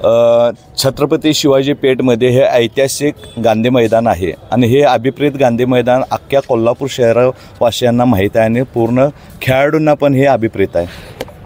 छत्रपती शिवाजी पेठमध्ये हे ऐतिहासिक गांधी मैदान आहे आणि हे अभिप्रेत गांधी मैदान अख्ख्या कोल्हापूर शहरवासियांना माहीत आहे आणि पूर्ण खेळाडूंना पण हे अभिप्रेत आहे।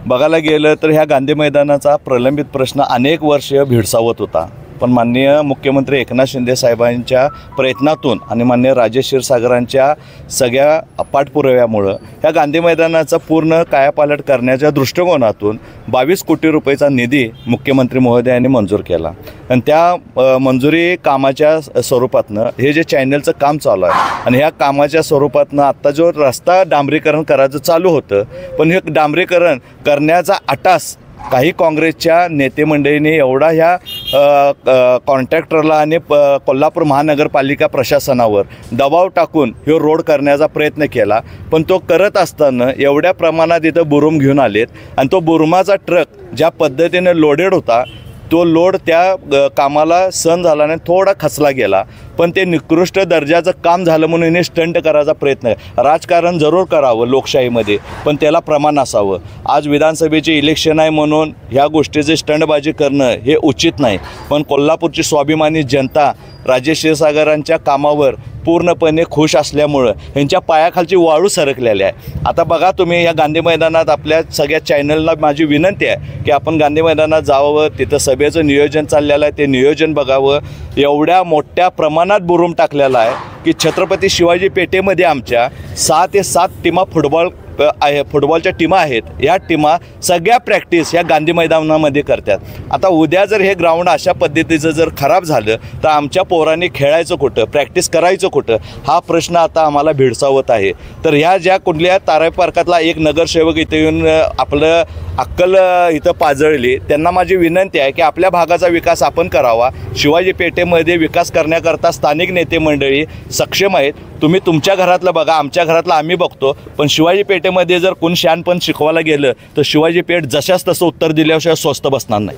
बघायला गेलं तर ह्या गांधी मैदानाचा प्रलंबित प्रश्न अनेक वर्ष भेडसावत होता, पण माननीय मुख्यमंत्री एकनाथ शिंदे साहेबांच्या प्रयत्नातून आणि माननीय राजेश क्षीरसागरांच्या सगळ्या पाठपुराव्यामुळं ह्या गांधी मैदानाचा पूर्ण कायापालट करण्याच्या दृष्टिकोनातून 22 कोटी रुपयाचा निधी मुख्यमंत्री महोदयांनी मंजूर केला आणि त्या मंजुरी कामाच्या स्वरूपातनं हे जे चॅनलचं काम चालू आहे आणि ह्या कामाच्या स्वरूपातनं आत्ता जो रस्ता डांबरीकरण करायचं चालू होतं, पण हे डांबरीकरण करण्याचा आटास काही काँग्रेसच्या नेते मंडळींनी एवढा ह्या कॉन्ट्रॅक्टरला आणि कोल्हापूर महानगरपालिका प्रशासनावर दबाव टाकून हे रोड करण्याचा प्रयत्न केला, पण तो करत असताना एवढ्या प्रमाणात इथं बुरुम घेऊन आलेत आणि तो बुरुमाचा ट्रक ज्या पद्धतीने लोडेड होता तो लोड त्या कामाला सहन झाला नाही, थोडा खचला गेला, पण ते निकृष्ट दर्जाचं काम झालं म्हणून हे स्टंट करायचा प्रयत्न आहे। राजकारण जरूर करावं लोकशाहीमध्ये, पण त्याला प्रमाण असावं। आज विधानसभेचे इलेक्शन आहे म्हणून ह्या गोष्टीचे स्टंटबाजी करणं हे उचित नाही, पण कोल्हापूरची स्वाभिमानी जनता राजेश क्षीरसागरांच्या कामावर पूर्णपणे खुश असल्यामुळं ह्यांच्या पायाखालची वाळू सरकलेली आहे। आता बघा तुम्ही या गांधी मैदानात आपल्या सगळ्या चॅनलला माझी विनंती आहे की आपण गांधी मैदानात जावं, तिथं सभेचं नियोजन चाललेलं आहे ते नियोजन बघावं। एवढ्या मोठ्या प्रमाणात बुरुम टाकलेला आहे की छत्रपती शिवाजी पेठेमध्ये आमच्या 6 ते 7 टीमा फुटबॉलच्या टीमा आहेत। या टीमा सगळ्या प्रॅक्टिस या गांधी मैदानामध्ये करतात। आता उद्या जर हे ग्राउंड अशा पद्धतीचं जर खराब झालं तर आमच्या पोरांनी खेळायचं कुठं, प्रॅक्टिस करायचं कुठं, हा प्रश्न आता आम्हाला भेडसावत आहे। तर ह्या ज्या कुठल्या ताराई पार्कातला एक नगरसेवक इथे येऊन आपलं अक्कल इथं पाजळली, त्यांना माझी विनंती आहे की आपल्या भागाचा विकास आपण करावा। शिवाजी पेठेमध्ये विकास करण्याकरता स्थानिक नेते मंडळी सक्षम आहेत। तुम्ही तुमच्या घरातलं बघा, आमच्या घरातलं आम्ही बघतो, पण शिवाजी पेठेमध्ये जर कोण शहाणपण शिकवायला गेलं तर शिवाजी पेठ जशाच तसं उत्तर दिल्याशिवाय स्वस्त बसणार नाही।